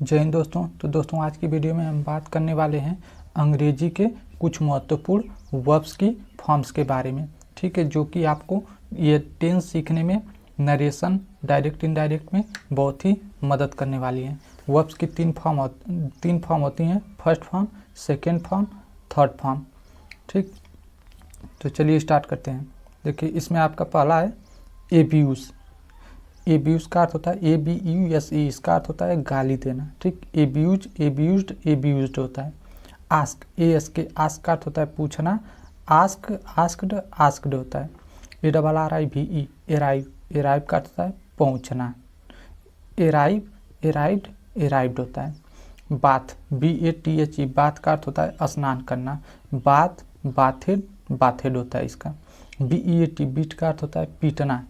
जय हिंद दोस्तों। तो दोस्तों आज की वीडियो में हम बात करने वाले हैं अंग्रेजी के कुछ महत्वपूर्ण वर्ब्स की फॉर्म्स के बारे में। ठीक है, जो कि आपको ये टेंस सीखने में नरेशन डायरेक्ट इनडायरेक्ट में बहुत ही मदद करने वाली हैं। वर्ब्स की तीन फॉर्म होती हैं, first form, second form, third form. ठीक, तो चलिए स्टार्ट करते हैं। देखिए इसमें आपका पहला है एब्यूज़। एब्यूज़ का अर्थ होता है ABUSE, इसका अर्थ होता है गाली देना। ठीक, एब्यूज, एब्यूज्ड, एब्यूज्ड होता है। आस्क, ASK, आस्क का अर्थ होता है पूछना। आस्क, आस्क्ड, आस्क्ड होता है। ARRIVE, एराइव, एराइव का अर्थ होता है पहुंचना। एराइव, एराइव्ड, एराइव्ड होता है। बाथ, BATHE, बाथ का अर्थ होता है स्नान करना। बाथ, बाथेड, बाथेड होता है इसका। BEAT, बीट का अर्थ होता है पीटना।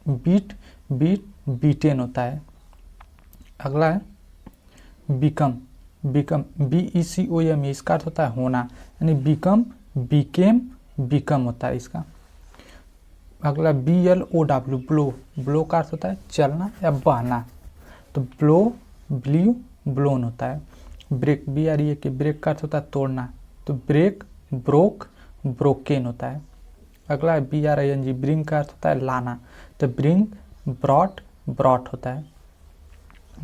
बीट, बीट, बीटेन होता है। अगला है बिकम, बिकम, BECOME, इसका अर्थ होता है होना, यानी बिकम, बिकेम, बिकम होता है इसका। अगला BLOW, ब्लो, ब्लो का अर्थ होता है चलना या बहना, तो ब्लो, ब्लीव, ब्लोन होता है। ब्रेक, BREAK, ब्रेक का अर्थ होता है तोड़ना, तो ब्रेक, ब्रोक, ब्रोकेन होता है। अगला है BRING, ब्रिंग का अर्थ होता है लाना, तो ब्रिंग, ब्रॉट, ब्रॉट होता है।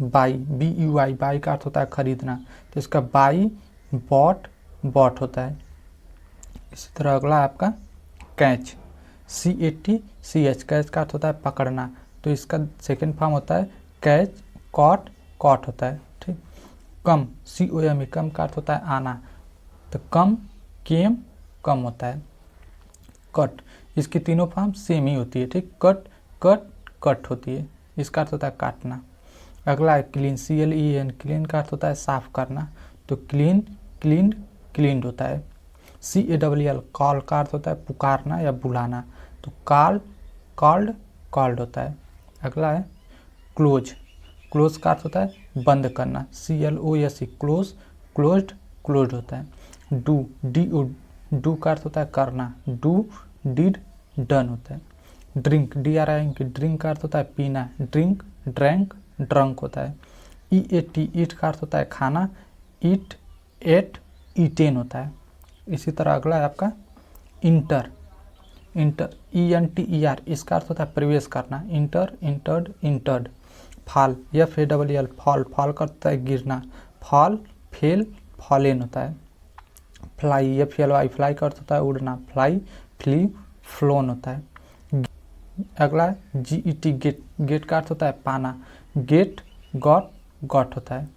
बाई, BUI, बाई का अर्थ होता है खरीदना, तो इसका बाई, बॉट, बॉट होता है। इसी तरह अगला है आपका कैच, CATCH, कैच का अर्थ होता है पकड़ना, तो इसका सेकेंड फॉर्म होता है कैच, कॉट, कॉट होता है। ठीक, कम, COME, कम का अर्थ होता है आना, तो कम, केम, कम होता है। कट, इसकी तीनों फॉर्म सेम ही होती है। ठीक, कट, कट, कट होती है, इसका अर्थ होता है काटना। अगला है क्लीन, CLEN, क्लीन का अर्थ होता है साफ करना, तो क्लीन, क्लीन्ड, क्लीन्ड होता है। CALL, कॉल का अर्थ होता है पुकारना या बुलाना, तो कॉल, कॉल्ड, कॉल्ड होता है। अगला है क्लोज, क्लोज का अर्थ होता है बंद करना, CLOSE, क्लोज, क्लोज्ड, क्लोज्ड होता है। डू, DO, डू का अर्थ होता है करना, डू, डिड, डन होता है। ड्रिंक, DRINK, ड्रिंक का अर्थ होता है पीना, ड्रिंक, ड्रैंक, ड्रंक होता है। EAT, ईट का अर्थ होता है खाना, ईट, एट, ईटेन होता है। इसी तरह अगला है आपका इंटर, इंटर, ENTER, इसका अर्थ होता है प्रवेश करना, inter, entered, entered. Fall, FALL, fall, fall का अर्थ होता है गिरना, फॉल, फेल, फॉलेन होता है। फ्लाई, FLY, फ्लाई का अर्थ होता है उड़ना, फ्लाई, फ्ली, फ्लोन होता है। अगला है GET, गेट, गेट का अर्थ होता है पाना, गेट, गॉट, गॉट होता है।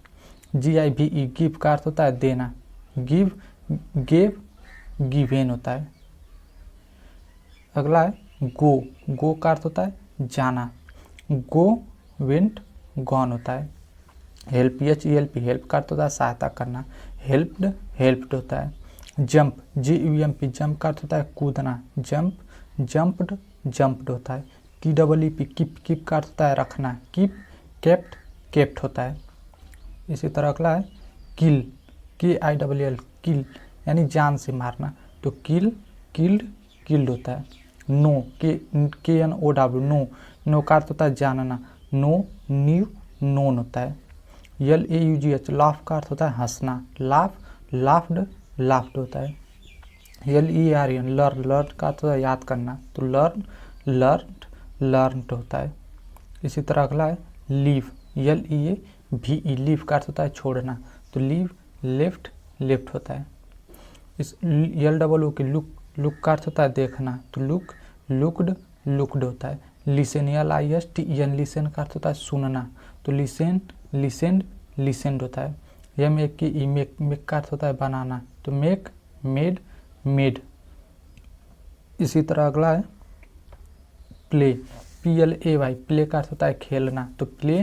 GIVE, गिव का अर्थ होता है देना, गिव, गेव, गिवेन होता है। अगला है गो, गो का अर्थ होता है जाना, गो, वेंट, गॉन होता है। हेल्प, HELP, हेल्प का अर्थ होता है सहायता करना, हेल्प्ड, हेल्प्ड होता है। जंप, JUMP, जंप का अर्थ होता है कूदना, जंप, जंप्ड, जंप्ड होता है। KEEP, कीप, कीप का अर्थ होता है रखना, कीप, केप्ट, केप्ट होता है। इसी तरह अगला है किल, KILL, किल, यानी जान से मारना, तो किल, किल्ड, किल्ड होता है। नो, KNOW, नो, नो का अर्थ होता है जानना, नो, न्यू, नोन होता है। LAUGH, लाफ का अर्थ होता है हंसना, लाफ, लाफ्ड, लाफ्ड होता है। LERN, लर्न, लर्न का अर्थ होता है याद करना, तो लर्न, लर्नड, लर्नड होता है। इसी तरह अगला है लीव, LEAVE, लीव का अर्थ होता है छोड़ना, तो लीव, लेफ्ट, लेफ्ट होता है। इस LOO की लुक, लुक का अर्थ होता है देखना, तो लुक, लुक्ड, लुक्ड होता है। लिसन, LISTEN, लिसन का अर्थ होता है सुनना, तो लिसन, लिसेंड, लिसेंड होता है। MEK, मेक, मेक का अर्थ होता है बनाना, तो मेक, मेड, मेड। इसी तरह अगला है प्ले, PLAY, प्ले का अर्थ होता है खेलना, तो प्ले,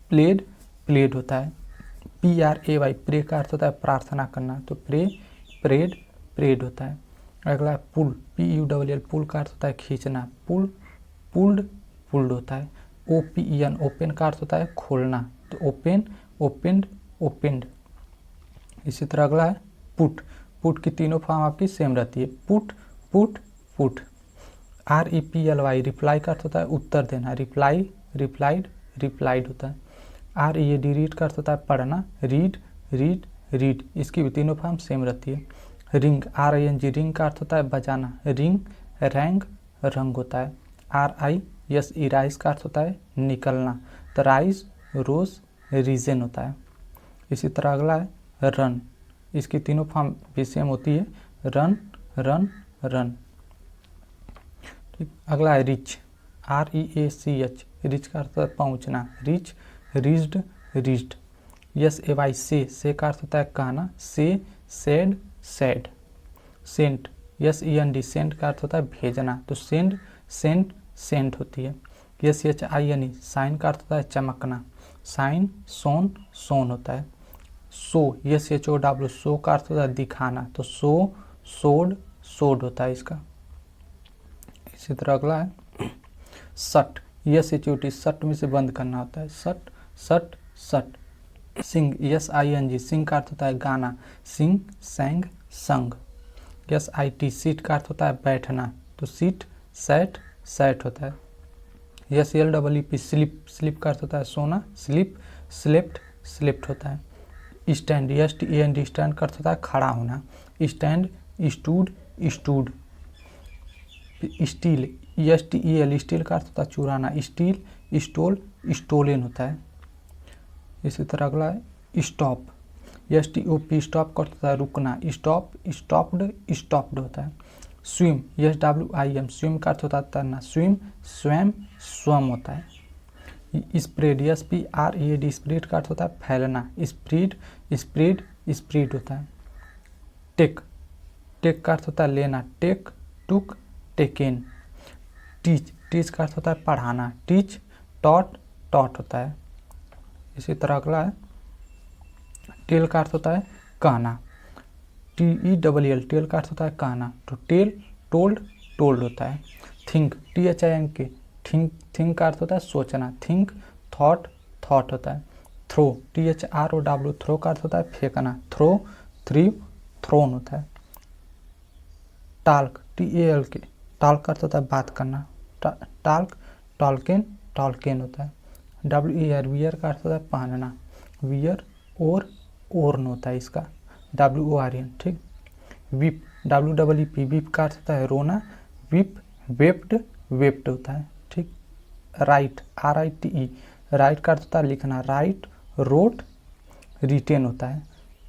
प्लेड, प्लेड होता है। PRAY, प्रे का अर्थ होता है प्रार्थना करना, तो प्रे, प्रेड, प्रेड होता है। अगला है पुल, PULL, पुल का अर्थ होता है खींचना, पुल, पुल्ड, पुल्ड होता है। OPEN, ओपन का अर्थ होता है खोलना, तो ओपन, ओपेंड, ओपेंड। इसी तरह अगला है पुट, पुट की तीनों फॉर्म आपकी सेम रहती है, put, put, put. REPLY, reply का अर्थ होता है उत्तर देना, रिप्लाई, रिप्लाइड, रिप्लाइड होता है। READ रीड का अर्थ होता है पढ़ना, रीड रीड रीड, इसकी भी तीनों फॉर्म सेम रहती है। रिंग RING रिंग का अर्थ होता है बजाना, रिंग रैंग रंग होता है। RISE राइस का अर्थ होता है निकलना, तो राइस रोज रीजन होता है। इसी तरह अगला है रन, इसकी तीनों फॉर्म भी सेम होती है, रन रन रन। ठीक, अगला है रिच REACH रिच का अर्थ है पहुंचना, रिच रीच्ड रीच्ड। SAY से का अर्थ होता है कहना, say said said. Send SEND send का अर्थ होता है भेजना, तो सेंड सेंट सेंट होती है। SHINE साइन का अर्थ होता है चमकना, साइन सोन सोन होता है। शो SHOW शो का अर्थ होता है दिखाना, तो शो सोड सोड होता है इसका। इसी तरह अगला है सट SHOT सट में से बंद करना होता है, सट सट सट। सिंग SING सिंग का अर्थ होता है गाना, सिंग सैंग संग। SIT सीट का अर्थ होता है बैठना, तो सीट सैट सैट होता है। SLEEP स्लिप स्लिप का अर्थ होता है सोना, स्लिप स्लेप्ट स्लेप्ट होता है। स्टैंड STAND स्टैंड का अर्थ होता है खड़ा होना, stand stood stood. Steel STEL steel का अर्थ होता है चुराना, स्टील स्टोल स्टोलन होता है। इसी तरह अगला है स्टॉप STOP स्टॉप का अर्थ होता है रुकना, स्टॉप स्टॉप्ड स्टॉप्ड होता है। स्विम SWIM स्विम का अर्थ होता है तैरना, स्विम स्वयं स्वम होता है। स्प्रेड SPREAD स्प्रेड का अर्थ होता है फैलना, स्प्रीड स्प्रीड स्प्रीड होता है। टेक टेक का अर्थ होता है लेना, take took taken. Teach teach का अर्थ होता है पढ़ाना, टीच टॉट टॉट होता है। इसी तरह अगला है टेल का अर्थ होता है कहना, TELL टेल का अर्थ होता है कहना, तो टेल टोल्ड टोल्ड होता है। थिंक THINK थिंक का अर्थ होता है सोचना, थिंक थॉट थॉट होता है। थ्रो THROW थ्रो का अर्थ होता है फेंकना, थ्रो थ्री थ्रोन होता है। टाल्क TALK टाल्क का अर्थ होता है बात करना, टाल्क टॉल्केन टॉल्केन होता है। WEAR वियर का अर्थ होता है पहनना, वियर और ओर्न होता है इसका, WORN। ठीक। विप WEEP विप का अर्थ होता है रोना, विप वेप्ड वेप्ड होता है। ठीक। राइट RITE राइट का अर्थ होता है लिखना, राइट रोट रिटेन होता है।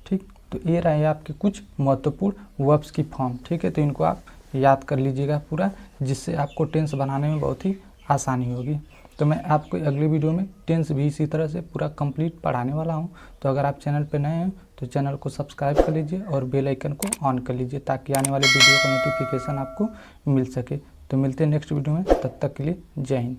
ठीक। तो ये रहे आपके कुछ महत्वपूर्ण वर्ब्स की फॉर्म। ठीक है, तो इनको आप याद कर लीजिएगा पूरा, जिससे आपको टेंस बनाने में बहुत ही आसानी होगी। तो मैं आपको अगले वीडियो में टेंस भी इसी तरह से पूरा कंप्लीट पढ़ाने वाला हूं। तो अगर आप चैनल पर नए हैं तो चैनल को सब्सक्राइब कर लीजिए और बेल आइकन को ऑन कर लीजिए, ताकि आने वाले वीडियो का नोटिफिकेशन आपको मिल सके। तो मिलते हैं नेक्स्ट वीडियो में, तब तक के लिए जय हिंद।